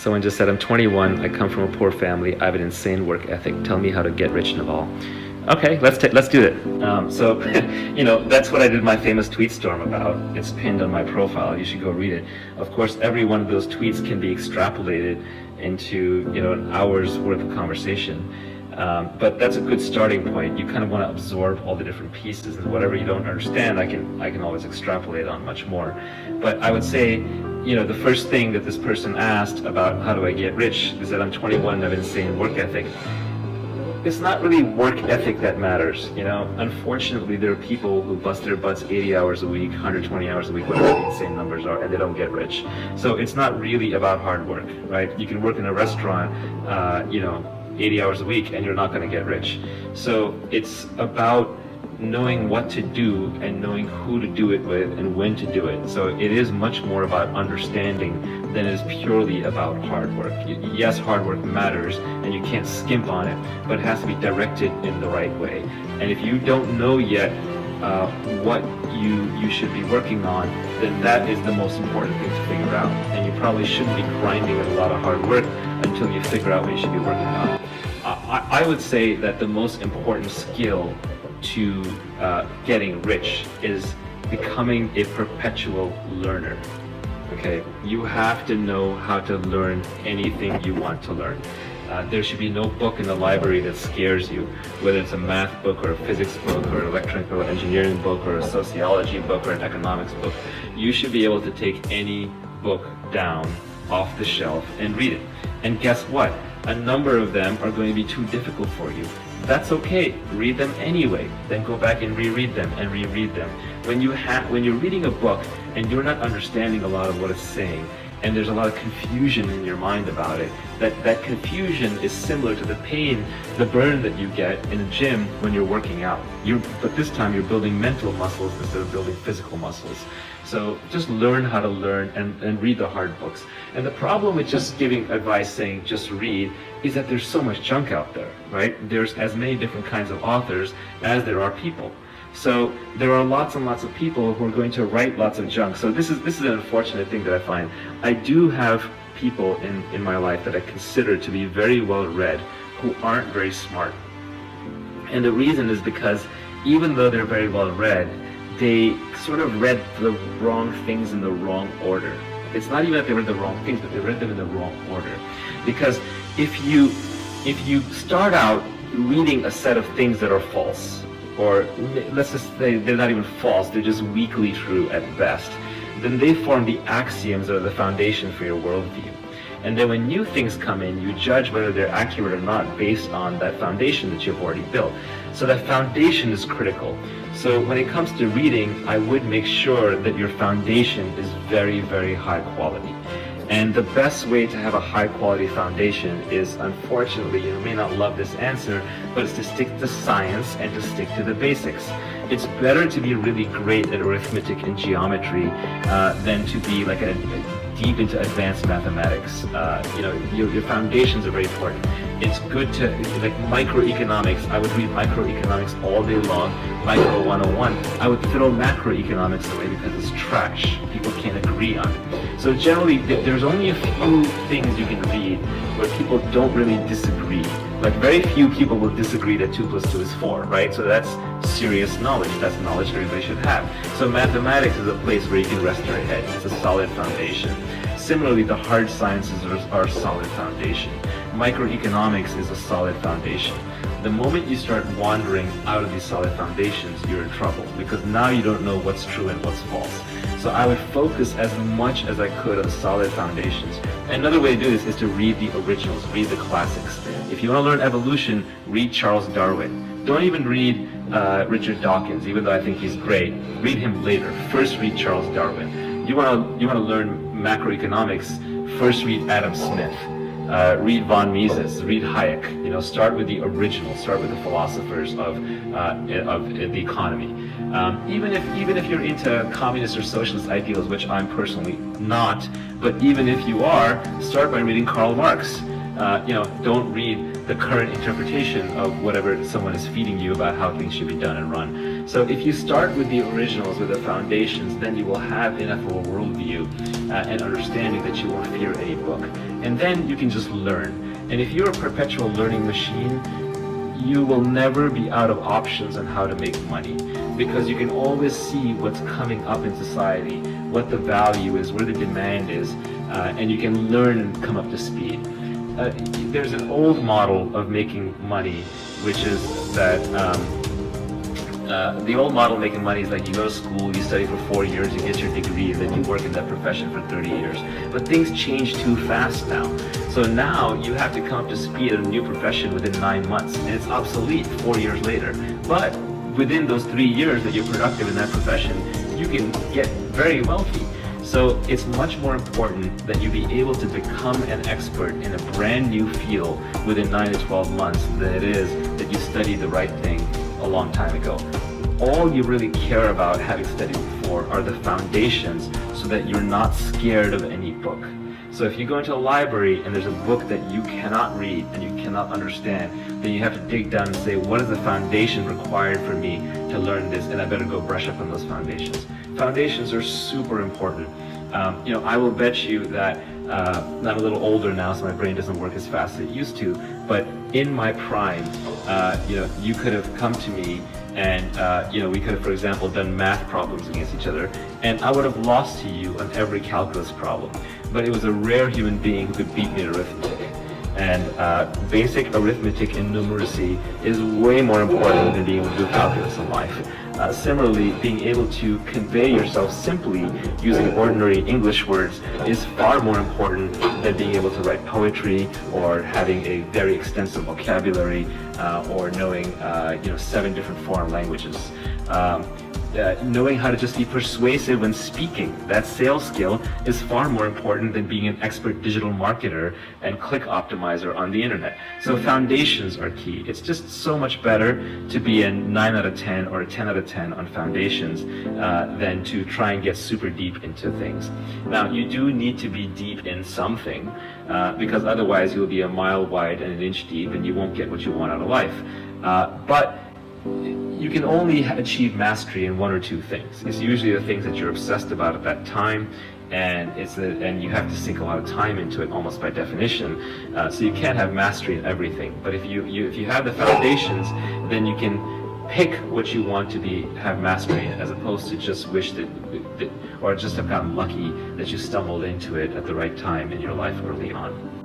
Someone just said, I'm 21, I come from a poor family, I have an insane work ethic. Tell me how to get rich, Naval. Okay, let's do it. So, that's what I did my famous tweet storm about. It's pinned on my profile. You should go read it. Of course, every one of those tweets can be extrapolated into, an hour's worth of conversation. But that's a good starting point. You kind of want to absorb all the different pieces, and whatever you don't understand, I can always extrapolate on much more. But I would say, the first thing that this person asked about how do I get rich is that I'm 21 and I have an insane work ethic. It's not really work ethic that matters, Unfortunately, there are people who bust their butts 80 hours a week, 120 hours a week, whatever the insane numbers are, and they don't get rich. So it's not really about hard work, right? You can work in a restaurant, 80 hours a week, and you're not going to get rich. So it's about knowing what to do and knowing who to do it with and when to do it. So it is much more about understanding than it is purely about hard work. Yes, hard work matters and you can't skimp on it, but it has to be directed in the right way. And if you don't know yet what you should be working on, then that is the most important thing to figure out. And you probably shouldn't be grinding with a lot of hard work until you figure out what you should be working on. I would say that the most important skill to getting rich is becoming a perpetual learner. Okay, you have to know how to learn anything you want to learn. There should be no book in the library that scares you, whether it's a math book or a physics book or an electrical engineering book or a sociology book or an economics book. You should be able to take any book down off the shelf and read it. And guess what? A number of them are going to be too difficult for you. That's okay. Read them anyway. Then go back and reread them and reread them. When you're reading a book and you're not understanding a lot of what it's saying, and there's a lot of confusion in your mind about it, that confusion is similar to the pain, the burn that you get in a gym when you're working out. But this time you're building mental muscles instead of building physical muscles. So just learn how to learn and read the hard books. And the problem with just giving advice saying just read is that there's so much junk out there, right? There's as many different kinds of authors as there are people. So there are lots and lots of people who are going to write lots of junk. So this is an unfortunate thing that I find. I do have people in my life that I consider to be very well read who aren't very smart. And the reason is because even though they're very well read, they sort of read the wrong things in the wrong order. It's not even that they read the wrong things, but they read them in the wrong order. Because if you start out reading a set of things that are false, or let's just say they're not even false, they're just weakly true at best, then they form the axioms or the foundation for your worldview. And then when new things come in, you judge whether they're accurate or not based on that foundation that you've already built. So that foundation is critical. So when it comes to reading, I would make sure that your foundation is very, very high quality. And the best way to have a high quality foundation is, unfortunately, you may not love this answer, but it's to stick to science and to stick to the basics. It's better to be really great at arithmetic and geometry than to be like deep into advanced mathematics. Your foundations are very important. It's good to, like microeconomics, I would read microeconomics all day long, Micro 101. I would throw macroeconomics away because it's trash. People can't agree on it. So generally, there's only a few things you can read where people don't really disagree. Like very few people will disagree that 2 + 2 is 4, right? So that's serious knowledge. That's knowledge everybody should have. So mathematics is a place where you can rest your head. It's a solid foundation. Similarly, the hard sciences are a solid foundation. Microeconomics is a solid foundation. The moment you start wandering out of these solid foundations, you're in trouble because now you don't know what's true and what's false. So I would focus as much as I could on solid foundations. And another way to do this is to read the originals, read the classics. If you want to learn evolution, read Charles Darwin. Don't even read Richard Dawkins, even though I think he's great. Read him later. First read Charles Darwin. You want to learn macroeconomics, first read Adam Smith. Read von Mises, read Hayek. Start with the original. Start with the philosophers of the economy. Even if you're into communist or socialist ideals, which I'm personally not, but even if you are, start by reading Karl Marx. Don't read the current interpretation of whatever someone is feeding you about how things should be done and run. So if you start with the originals, with the foundations, then you will have enough of a worldview and understanding that you won't fear any book. And then you can just learn. And if you're a perpetual learning machine, you will never be out of options on how to make money, because you can always see what's coming up in society, what the value is, where the demand is, and you can learn and come up to speed. There's an old model of making money, which is that the old model of making money is like you go to school, you study for 4 years, you get your degree, and then you work in that profession for 30 years. But things change too fast now. So now you have to come up to speed in a new profession within 9 months, and it's obsolete 4 years later. But within those 3 years that you're productive in that profession, you can get very wealthy. So it's much more important that you be able to become an expert in a brand new field within 9 to 12 months than it is that you studied the right thing a long time ago. All you really care about having studied before are the foundations, so that you're not scared of any book. So if you go into a library and there's a book that you cannot read and you cannot understand, then you have to dig down and say, what is the foundation required for me to learn this, and I better go brush up on those foundations. Foundations are super important. I will bet you that I'm a little older now, so my brain doesn't work as fast as it used to, but in my prime, you could have come to me and we could have, for example, done math problems against each other, and I would have lost to you on every calculus problem. But it was a rare human being who could beat me at arithmetic. And basic arithmetic and numeracy is way more important than being able to do calculus in life. Similarly, being able to convey yourself simply using ordinary English words is far more important than being able to write poetry or having a very extensive vocabulary or knowing 7 different foreign languages. Knowing how to just be persuasive when speaking, that sales skill is far more important than being an expert digital marketer and click optimizer on the internet. So foundations are key. It's just so much better to be a 9 out of 10 or a 10 out of 10 on foundations than to try and get super deep into things. Now, you do need to be deep in something because otherwise you'll be a mile wide and an inch deep and you won't get what you want out of life. But you can only achieve mastery in 1 or 2 things. It's usually the things that you're obsessed about at that time, and you have to sink a lot of time into it almost by definition. So you can't have mastery in everything. But if you have the foundations, then you can pick what you want to have mastery in, as opposed to just wish that or just have gotten lucky that you stumbled into it at the right time in your life early on.